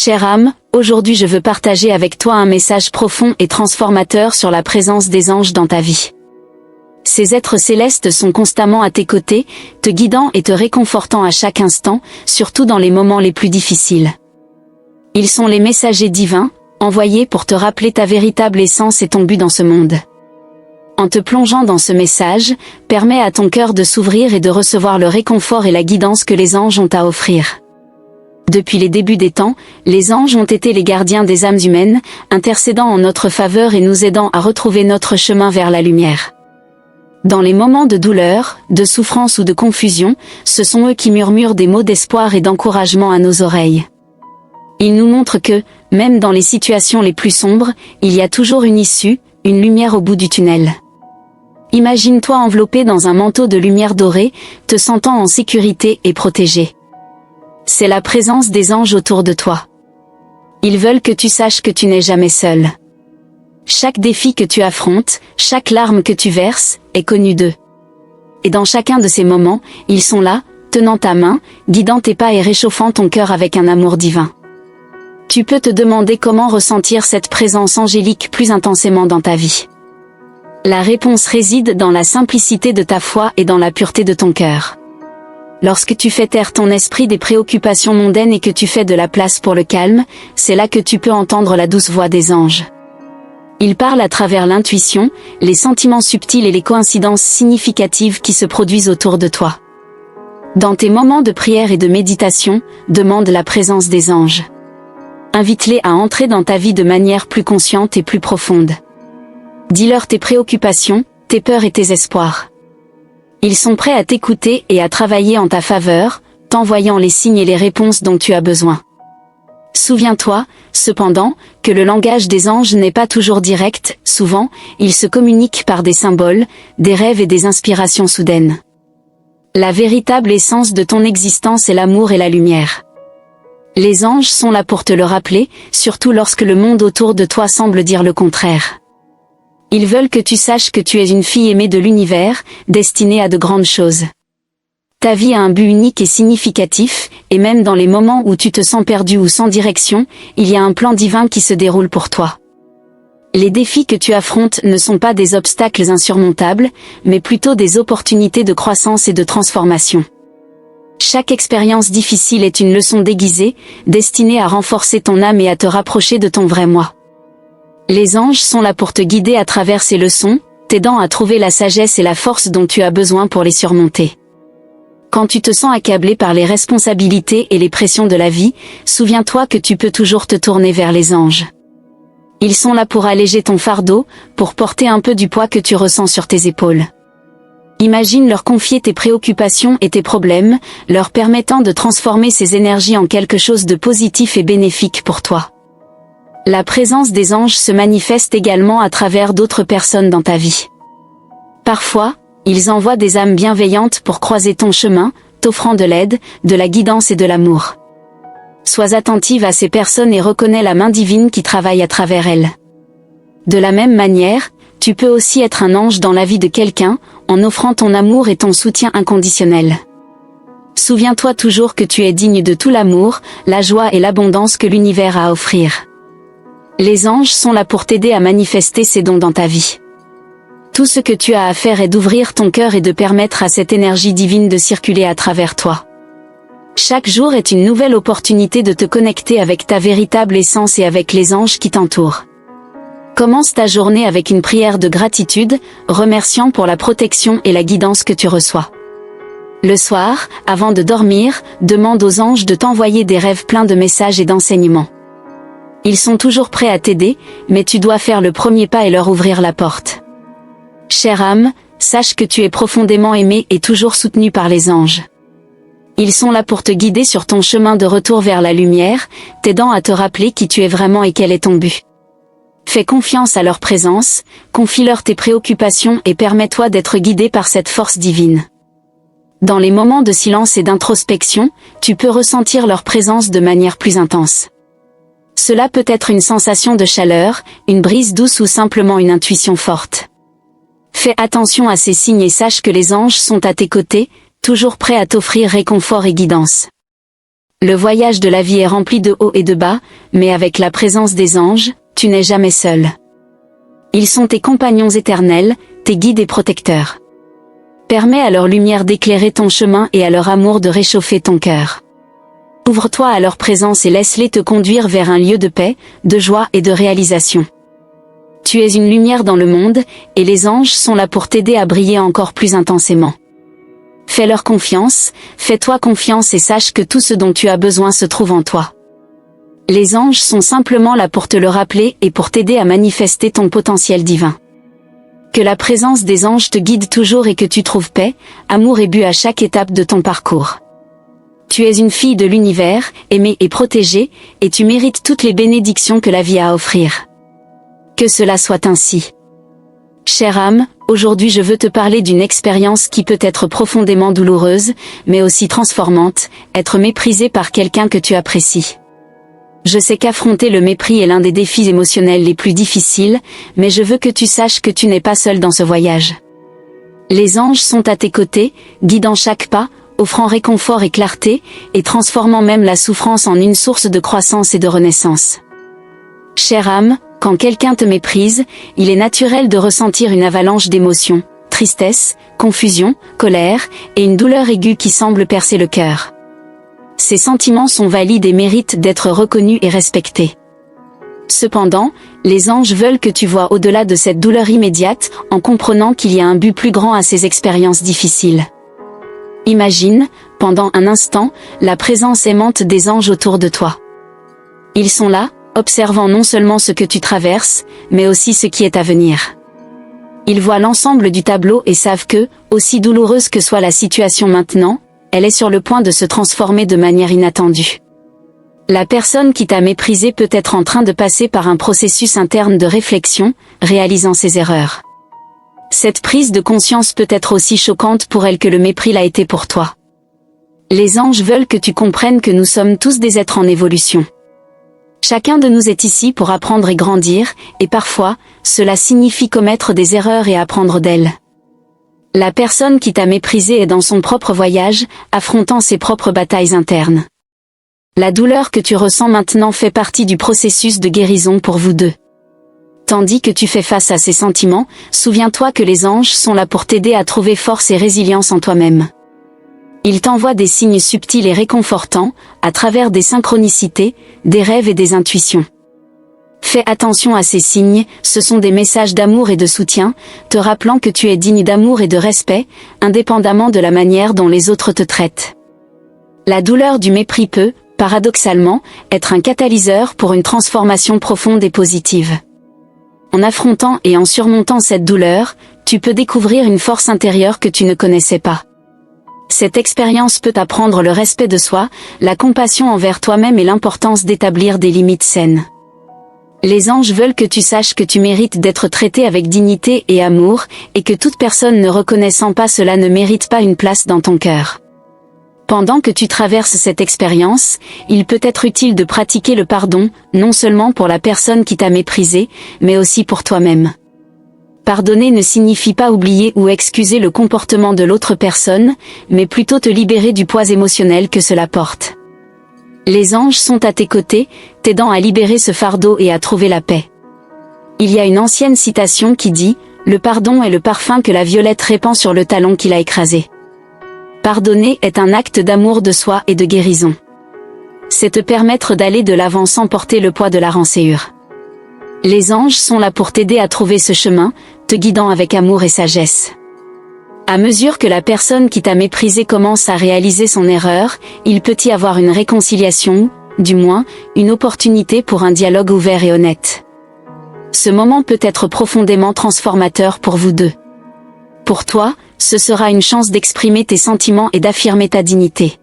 Chère âme, aujourd'hui je veux partager avec toi un message profond et transformateur sur la présence des anges dans ta vie. Ces êtres célestes sont constamment à tes côtés, te guidant et te réconfortant à chaque instant, surtout dans les moments les plus difficiles. Ils sont les messagers divins, envoyés pour te rappeler ta véritable essence et ton but dans ce monde. En te plongeant dans ce message, permets à ton cœur de s'ouvrir et de recevoir le réconfort et la guidance que les anges ont à offrir. Depuis les débuts des temps, les anges ont été les gardiens des âmes humaines, intercédant en notre faveur et nous aidant à retrouver notre chemin vers la lumière. Dans les moments de douleur, de souffrance ou de confusion, ce sont eux qui murmurent des mots d'espoir et d'encouragement à nos oreilles. Ils nous montrent que, même dans les situations les plus sombres, il y a toujours une issue, une lumière au bout du tunnel. Imagine-toi enveloppé dans un manteau de lumière dorée, te sentant en sécurité et protégé. C'est la présence des anges autour de toi. Ils veulent que tu saches que tu n'es jamais seul. Chaque défi que tu affrontes, chaque larme que tu verses, est connu d'eux. Et dans chacun de ces moments, ils sont là, tenant ta main, guidant tes pas et réchauffant ton cœur avec un amour divin. Tu peux te demander comment ressentir cette présence angélique plus intensément dans ta vie. La réponse réside dans la simplicité de ta foi et dans la pureté de ton cœur. Lorsque tu fais taire ton esprit des préoccupations mondaines et que tu fais de la place pour le calme, c'est là que tu peux entendre la douce voix des anges. Ils parlent à travers l'intuition, les sentiments subtils et les coïncidences significatives qui se produisent autour de toi. Dans tes moments de prière et de méditation, demande la présence des anges. Invite-les à entrer dans ta vie de manière plus consciente et plus profonde. Dis-leur tes préoccupations, tes peurs et tes espoirs. Ils sont prêts à t'écouter et à travailler en ta faveur, t'envoyant les signes et les réponses dont tu as besoin. Souviens-toi, cependant, que le langage des anges n'est pas toujours direct, souvent, ils se communiquent par des symboles, des rêves et des inspirations soudaines. La véritable essence de ton existence est l'amour et la lumière. Les anges sont là pour te le rappeler, surtout lorsque le monde autour de toi semble dire le contraire. Ils veulent que tu saches que tu es une fille aimée de l'univers, destinée à de grandes choses. Ta vie a un but unique et significatif, et même dans les moments où tu te sens perdu ou sans direction, il y a un plan divin qui se déroule pour toi. Les défis que tu affrontes ne sont pas des obstacles insurmontables, mais plutôt des opportunités de croissance et de transformation. Chaque expérience difficile est une leçon déguisée, destinée à renforcer ton âme et à te rapprocher de ton vrai moi. Les anges sont là pour te guider à travers ces leçons, t'aidant à trouver la sagesse et la force dont tu as besoin pour les surmonter. Quand tu te sens accablé par les responsabilités et les pressions de la vie, souviens-toi que tu peux toujours te tourner vers les anges. Ils sont là pour alléger ton fardeau, pour porter un peu du poids que tu ressens sur tes épaules. Imagine leur confier tes préoccupations et tes problèmes, leur permettant de transformer ces énergies en quelque chose de positif et bénéfique pour toi. La présence des anges se manifeste également à travers d'autres personnes dans ta vie. Parfois, ils envoient des âmes bienveillantes pour croiser ton chemin, t'offrant de l'aide, de la guidance et de l'amour. Sois attentive à ces personnes et reconnais la main divine qui travaille à travers elles. De la même manière, tu peux aussi être un ange dans la vie de quelqu'un, en offrant ton amour et ton soutien inconditionnel. Souviens-toi toujours que tu es digne de tout l'amour, la joie et l'abondance que l'univers a à offrir. Les anges sont là pour t'aider à manifester ces dons dans ta vie. Tout ce que tu as à faire est d'ouvrir ton cœur et de permettre à cette énergie divine de circuler à travers toi. Chaque jour est une nouvelle opportunité de te connecter avec ta véritable essence et avec les anges qui t'entourent. Commence ta journée avec une prière de gratitude, remerciant pour la protection et la guidance que tu reçois. Le soir, avant de dormir, demande aux anges de t'envoyer des rêves pleins de messages et d'enseignements. Ils sont toujours prêts à t'aider, mais tu dois faire le premier pas et leur ouvrir la porte. Chère âme, sache que tu es profondément aimée et toujours soutenue par les anges. Ils sont là pour te guider sur ton chemin de retour vers la lumière, t'aidant à te rappeler qui tu es vraiment et quel est ton but. Fais confiance à leur présence, confie-leur tes préoccupations et permets-toi d'être guidé par cette force divine. Dans les moments de silence et d'introspection, tu peux ressentir leur présence de manière plus intense. Cela peut être une sensation de chaleur, une brise douce ou simplement une intuition forte. Fais attention à ces signes et sache que les anges sont à tes côtés, toujours prêts à t'offrir réconfort et guidance. Le voyage de la vie est rempli de hauts et de bas, mais avec la présence des anges, tu n'es jamais seul. Ils sont tes compagnons éternels, tes guides et protecteurs. Permets à leur lumière d'éclairer ton chemin et à leur amour de réchauffer ton cœur. Ouvre-toi à leur présence et laisse-les te conduire vers un lieu de paix, de joie et de réalisation. Tu es une lumière dans le monde, et les anges sont là pour t'aider à briller encore plus intensément. Fais-leur confiance, fais-toi confiance et sache que tout ce dont tu as besoin se trouve en toi. Les anges sont simplement là pour te le rappeler et pour t'aider à manifester ton potentiel divin. Que la présence des anges te guide toujours et que tu trouves paix, amour et but à chaque étape de ton parcours. Tu es une fille de l'univers, aimée et protégée, et tu mérites toutes les bénédictions que la vie a à offrir. Que cela soit ainsi. Chère âme, aujourd'hui je veux te parler d'une expérience qui peut être profondément douloureuse, mais aussi transformante, être méprisée par quelqu'un que tu apprécies. Je sais qu'affronter le mépris est l'un des défis émotionnels les plus difficiles, mais je veux que tu saches que tu n'es pas seul dans ce voyage. Les anges sont à tes côtés, guidant chaque pas, offrant réconfort et clarté, et transformant même la souffrance en une source de croissance et de renaissance. Chère âme, quand quelqu'un te méprise, il est naturel de ressentir une avalanche d'émotions, tristesse, confusion, colère, et une douleur aiguë qui semble percer le cœur. Ces sentiments sont valides et méritent d'être reconnus et respectés. Cependant, les anges veulent que tu vois au-delà de cette douleur immédiate, en comprenant qu'il y a un but plus grand à ces expériences difficiles. Imagine, pendant un instant, la présence aimante des anges autour de toi. Ils sont là, observant non seulement ce que tu traverses, mais aussi ce qui est à venir. Ils voient l'ensemble du tableau et savent que, aussi douloureuse que soit la situation maintenant, elle est sur le point de se transformer de manière inattendue. La personne qui t'a méprisé peut être en train de passer par un processus interne de réflexion, réalisant ses erreurs. Cette prise de conscience peut être aussi choquante pour elle que le mépris l'a été pour toi. Les anges veulent que tu comprennes que nous sommes tous des êtres en évolution. Chacun de nous est ici pour apprendre et grandir, et parfois, cela signifie commettre des erreurs et apprendre d'elles. La personne qui t'a méprisé est dans son propre voyage, affrontant ses propres batailles internes. La douleur que tu ressens maintenant fait partie du processus de guérison pour vous deux. Tandis que tu fais face à ces sentiments, souviens-toi que les anges sont là pour t'aider à trouver force et résilience en toi-même. Ils t'envoient des signes subtils et réconfortants, à travers des synchronicités, des rêves et des intuitions. Fais attention à ces signes, ce sont des messages d'amour et de soutien, te rappelant que tu es digne d'amour et de respect, indépendamment de la manière dont les autres te traitent. La douleur du mépris peut, paradoxalement, être un catalyseur pour une transformation profonde et positive. En affrontant et en surmontant cette douleur, tu peux découvrir une force intérieure que tu ne connaissais pas. Cette expérience peut t'apprendre le respect de soi, la compassion envers toi-même et l'importance d'établir des limites saines. Les anges veulent que tu saches que tu mérites d'être traité avec dignité et amour, et que toute personne ne reconnaissant pas cela ne mérite pas une place dans ton cœur. Pendant que tu traverses cette expérience, il peut être utile de pratiquer le pardon, non seulement pour la personne qui t'a méprisé, mais aussi pour toi-même. Pardonner ne signifie pas oublier ou excuser le comportement de l'autre personne, mais plutôt te libérer du poids émotionnel que cela porte. Les anges sont à tes côtés, t'aidant à libérer ce fardeau et à trouver la paix. Il y a une ancienne citation qui dit « Le pardon est le parfum que la violette répand sur le talon qu'il a écrasé ». Pardonner est un acte d'amour de soi et de guérison. C'est te permettre d'aller de l'avant sans porter le poids de la rancœur. Les anges sont là pour t'aider à trouver ce chemin, te guidant avec amour et sagesse. À mesure que la personne qui t'a méprisé commence à réaliser son erreur, il peut y avoir une réconciliation, du moins, une opportunité pour un dialogue ouvert et honnête. Ce moment peut être profondément transformateur pour vous deux. Pour toi, ce sera une chance d'exprimer tes sentiments et d'affirmer ta dignité.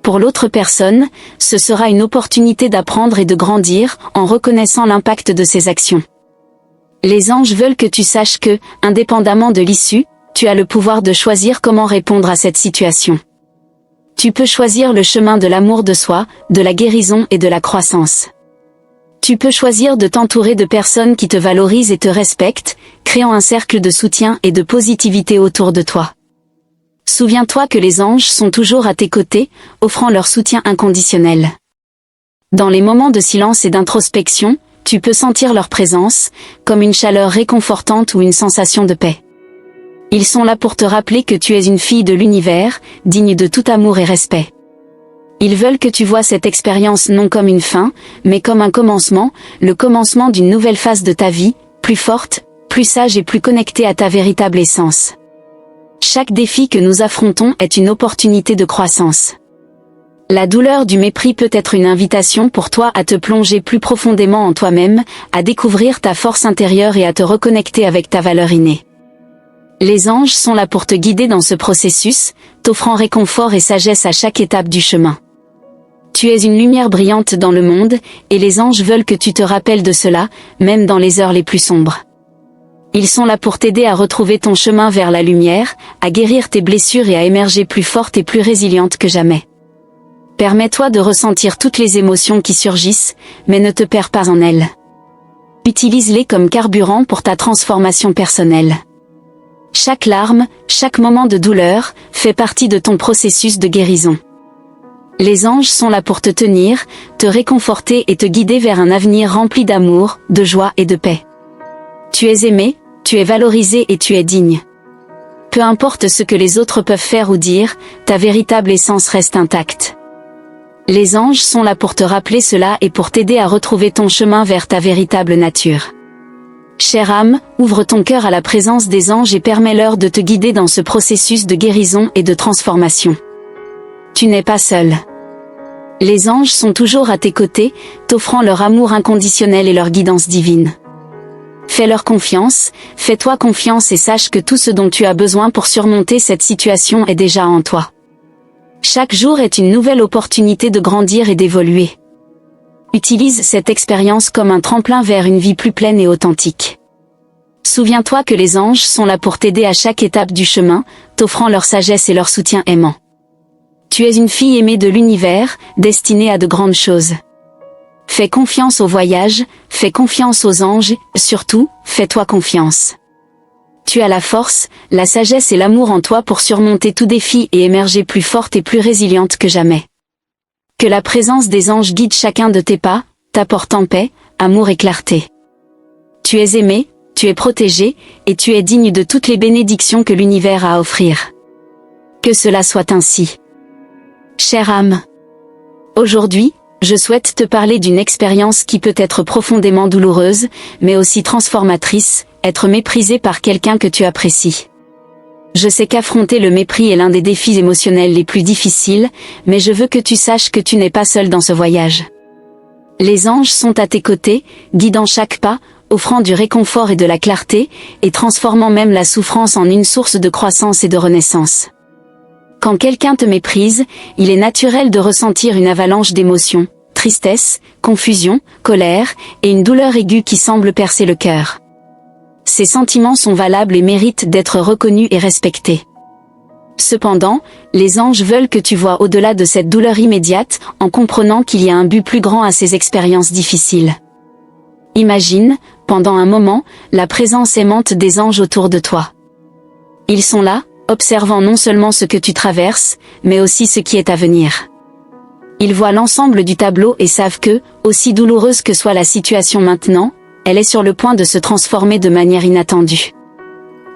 Pour l'autre personne, ce sera une opportunité d'apprendre et de grandir en reconnaissant l'impact de ses actions. Les anges veulent que tu saches que, indépendamment de l'issue, tu as le pouvoir de choisir comment répondre à cette situation. Tu peux choisir le chemin de l'amour de soi, de la guérison et de la croissance. Tu peux choisir de t'entourer de personnes qui te valorisent et te respectent, créant un cercle de soutien et de positivité autour de toi. Souviens-toi que les anges sont toujours à tes côtés, offrant leur soutien inconditionnel. Dans les moments de silence et d'introspection, tu peux sentir leur présence, comme une chaleur réconfortante ou une sensation de paix. Ils sont là pour te rappeler que tu es une fille de l'univers, digne de tout amour et respect. Ils veulent que tu vois cette expérience non comme une fin, mais comme un commencement, le commencement d'une nouvelle phase de ta vie, plus forte, plus sage et plus connectée à ta véritable essence. Chaque défi que nous affrontons est une opportunité de croissance. La douleur du mépris peut être une invitation pour toi à te plonger plus profondément en toi-même, à découvrir ta force intérieure et à te reconnecter avec ta valeur innée. Les anges sont là pour te guider dans ce processus, t'offrant réconfort et sagesse à chaque étape du chemin. Tu es une lumière brillante dans le monde, et les anges veulent que tu te rappelles de cela, même dans les heures les plus sombres. Ils sont là pour t'aider à retrouver ton chemin vers la lumière, à guérir tes blessures et à émerger plus forte et plus résiliente que jamais. Permets-toi de ressentir toutes les émotions qui surgissent, mais ne te perds pas en elles. Utilise-les comme carburant pour ta transformation personnelle. Chaque larme, chaque moment de douleur, fait partie de ton processus de guérison. Les anges sont là pour te tenir, te réconforter et te guider vers un avenir rempli d'amour, de joie et de paix. Tu es aimé, tu es valorisé et tu es digne. Peu importe ce que les autres peuvent faire ou dire, ta véritable essence reste intacte. Les anges sont là pour te rappeler cela et pour t'aider à retrouver ton chemin vers ta véritable nature. Chère âme, ouvre ton cœur à la présence des anges et permets-leur de te guider dans ce processus de guérison et de transformation. Tu n'es pas seul. Les anges sont toujours à tes côtés, t'offrant leur amour inconditionnel et leur guidance divine. Fais-leur confiance, fais-toi confiance et sache que tout ce dont tu as besoin pour surmonter cette situation est déjà en toi. Chaque jour est une nouvelle opportunité de grandir et d'évoluer. Utilise cette expérience comme un tremplin vers une vie plus pleine et authentique. Souviens-toi que les anges sont là pour t'aider à chaque étape du chemin, t'offrant leur sagesse et leur soutien aimant. Tu es une fille aimée de l'univers, destinée à de grandes choses. Fais confiance au voyage, fais confiance aux anges, surtout, fais-toi confiance. Tu as la force, la sagesse et l'amour en toi pour surmonter tout défi et émerger plus forte et plus résiliente que jamais. Que la présence des anges guide chacun de tes pas, t'apportant paix, amour et clarté. Tu es aimé, tu es protégé, et tu es digne de toutes les bénédictions que l'univers a à offrir. Que cela soit ainsi. Chère âme. Aujourd'hui, je souhaite te parler d'une expérience qui peut être profondément douloureuse, mais aussi transformatrice, être méprisé par quelqu'un que tu apprécies. Je sais qu'affronter le mépris est l'un des défis émotionnels les plus difficiles, mais je veux que tu saches que tu n'es pas seul dans ce voyage. Les anges sont à tes côtés, guidant chaque pas, offrant du réconfort et de la clarté, et transformant même la souffrance en une source de croissance et de renaissance. Quand quelqu'un te méprise, il est naturel de ressentir une avalanche d'émotions, tristesse, confusion, colère, et une douleur aiguë qui semble percer le cœur. Ces sentiments sont valables et méritent d'être reconnus et respectés. Cependant, les anges veulent que tu vois au-delà de cette douleur immédiate, en comprenant qu'il y a un but plus grand à ces expériences difficiles. Imagine, pendant un moment, la présence aimante des anges autour de toi. Ils sont là, observant non seulement ce que tu traverses, mais aussi ce qui est à venir. Ils voient l'ensemble du tableau et savent que, aussi douloureuse que soit la situation maintenant, elle est sur le point de se transformer de manière inattendue.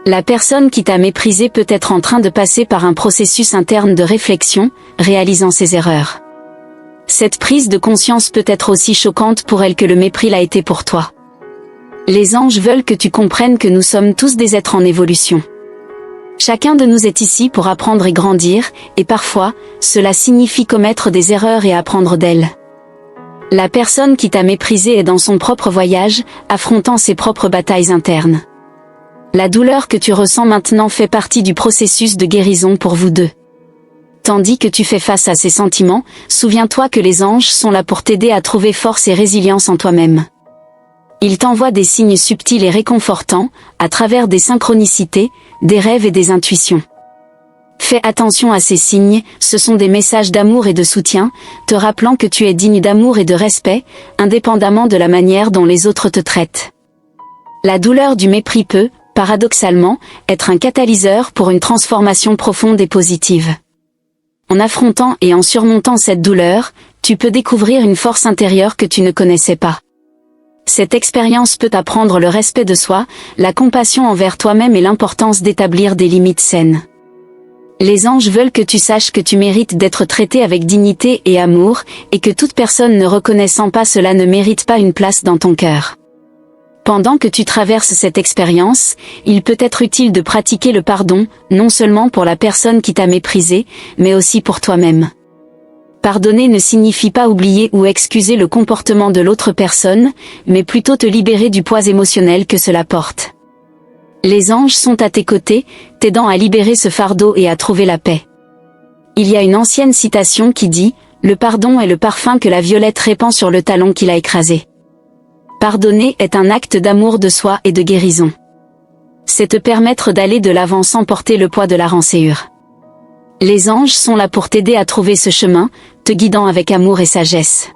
La personne qui t'a méprisé peut être en train de passer par un processus interne de réflexion, réalisant ses erreurs. Cette prise de conscience peut être aussi choquante pour elle que le mépris l'a été pour toi. Les anges veulent que tu comprennes que nous sommes tous des êtres en évolution. Chacun de nous est ici pour apprendre et grandir, et parfois, cela signifie commettre des erreurs et apprendre d'elles. La personne qui t'a méprisé est dans son propre voyage, affrontant ses propres batailles internes. La douleur que tu ressens maintenant fait partie du processus de guérison pour vous deux. Tandis que tu fais face à ces sentiments, souviens-toi que les anges sont là pour t'aider à trouver force et résilience en toi-même. Ils t'envoient des signes subtils et réconfortants, à travers des synchronicités, des rêves et des intuitions. Fais attention à ces signes, ce sont des messages d'amour et de soutien, te rappelant que tu es digne d'amour et de respect, indépendamment de la manière dont les autres te traitent. La douleur du mépris peut, paradoxalement, être un catalyseur pour une transformation profonde et positive. En affrontant et en surmontant cette douleur, tu peux découvrir une force intérieure que tu ne connaissais pas. Cette expérience peut t'apprendre le respect de soi, la compassion envers toi-même et l'importance d'établir des limites saines. Les anges veulent que tu saches que tu mérites d'être traité avec dignité et amour, et que toute personne ne reconnaissant pas cela ne mérite pas une place dans ton cœur. Pendant que tu traverses cette expérience, il peut être utile de pratiquer le pardon, non seulement pour la personne qui t'a méprisé, mais aussi pour toi-même. Pardonner ne signifie pas oublier ou excuser le comportement de l'autre personne, mais plutôt te libérer du poids émotionnel que cela porte. Les anges sont à tes côtés, t'aidant à libérer ce fardeau et à trouver la paix. Il y a une ancienne citation qui dit « Le pardon est le parfum que la violette répand sur le talon qu'il a écrasé ». Pardonner est un acte d'amour de soi et de guérison. C'est te permettre d'aller de l'avant sans porter le poids de la rancœur. Les anges sont là pour t'aider à trouver ce chemin, te guidant avec amour et sagesse.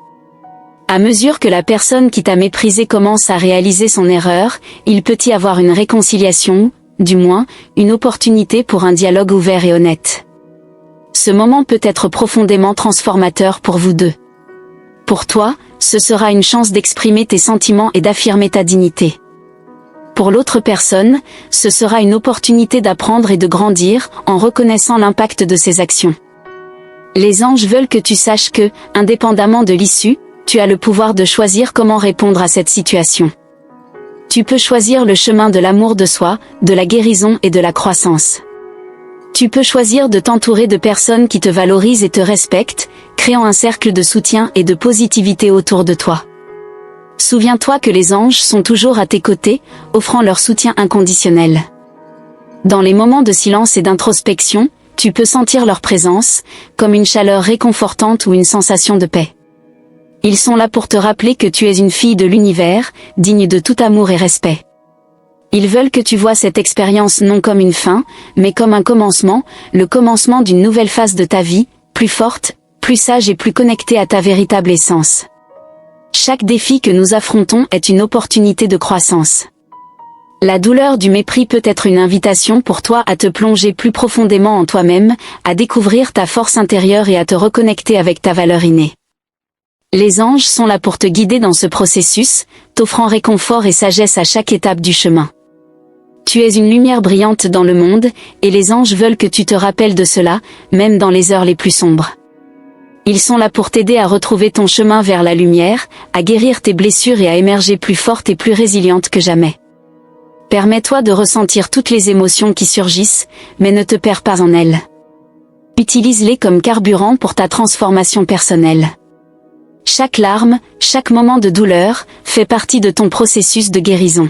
À mesure que la personne qui t'a méprisé commence à réaliser son erreur, il peut y avoir une réconciliation, du moins, une opportunité pour un dialogue ouvert et honnête. Ce moment peut être profondément transformateur pour vous deux. Pour toi, ce sera une chance d'exprimer tes sentiments et d'affirmer ta dignité. Pour l'autre personne, ce sera une opportunité d'apprendre et de grandir, en reconnaissant l'impact de ses actions. Les anges veulent que tu saches que, indépendamment de l'issue, tu as le pouvoir de choisir comment répondre à cette situation. Tu peux choisir le chemin de l'amour de soi, de la guérison et de la croissance. Tu peux choisir de t'entourer de personnes qui te valorisent et te respectent, créant un cercle de soutien et de positivité autour de toi. Souviens-toi que les anges sont toujours à tes côtés, offrant leur soutien inconditionnel. Dans les moments de silence et d'introspection, tu peux sentir leur présence, comme une chaleur réconfortante ou une sensation de paix. Ils sont là pour te rappeler que tu es une fille de l'univers, digne de tout amour et respect. Ils veulent que tu vois cette expérience non comme une fin, mais comme un commencement, le commencement d'une nouvelle phase de ta vie, plus forte, plus sage et plus connectée à ta véritable essence. Chaque défi que nous affrontons est une opportunité de croissance. La douleur du mépris peut être une invitation pour toi à te plonger plus profondément en toi-même, à découvrir ta force intérieure et à te reconnecter avec ta valeur innée. Les anges sont là pour te guider dans ce processus, t'offrant réconfort et sagesse à chaque étape du chemin. Tu es une lumière brillante dans le monde, et les anges veulent que tu te rappelles de cela, même dans les heures les plus sombres. Ils sont là pour t'aider à retrouver ton chemin vers la lumière, à guérir tes blessures et à émerger plus forte et plus résiliente que jamais. Permets-toi de ressentir toutes les émotions qui surgissent, mais ne te perds pas en elles. Utilise-les comme carburant pour ta transformation personnelle. Chaque larme, chaque moment de douleur, fait partie de ton processus de guérison.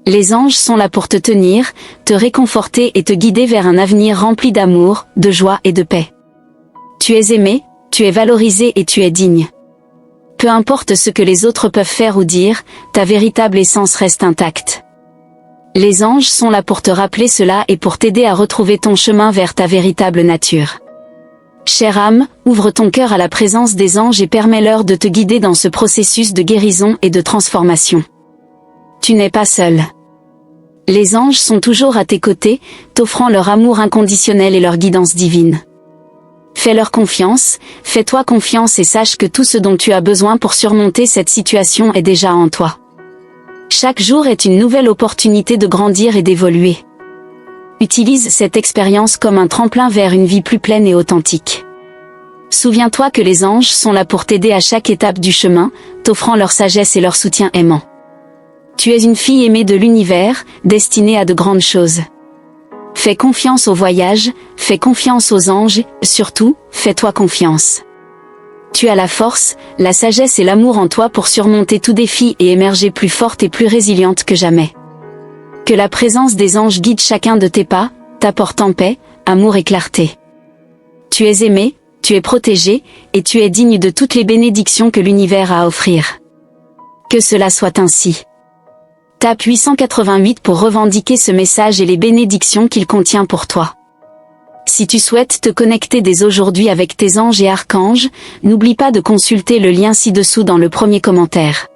Les anges sont là pour te tenir, te réconforter et te guider vers un avenir rempli d'amour, de joie et de paix. Tu es aimé, tu es valorisé et tu es digne. Peu importe ce que les autres peuvent faire ou dire, ta véritable essence reste intacte. Les anges sont là pour te rappeler cela et pour t'aider à retrouver ton chemin vers ta véritable nature. Chère âme, ouvre ton cœur à la présence des anges et permets-leur de te guider dans ce processus de guérison et de transformation. Tu n'es pas seul. Les anges sont toujours à tes côtés, t'offrant leur amour inconditionnel et leur guidance divine. Fais-leur confiance, fais-toi confiance et sache que tout ce dont tu as besoin pour surmonter cette situation est déjà en toi. Chaque jour est une nouvelle opportunité de grandir et d'évoluer. Utilise cette expérience comme un tremplin vers une vie plus pleine et authentique. Souviens-toi que les anges sont là pour t'aider à chaque étape du chemin, t'offrant leur sagesse et leur soutien aimant. Tu es une fille aimée de l'univers, destinée à de grandes choses. Fais confiance au voyage, fais confiance aux anges, surtout, fais-toi confiance. Tu as la force, la sagesse et l'amour en toi pour surmonter tout défi et émerger plus forte et plus résiliente que jamais. Que la présence des anges guide chacun de tes pas, t'apportant paix, amour et clarté. Tu es aimé, tu es protégé, et tu es digne de toutes les bénédictions que l'univers a à offrir. Que cela soit ainsi. Tape 888 pour revendiquer ce message et les bénédictions qu'il contient pour toi. Si tu souhaites te connecter dès aujourd'hui avec tes anges et archanges, n'oublie pas de consulter le lien ci-dessous dans le premier commentaire.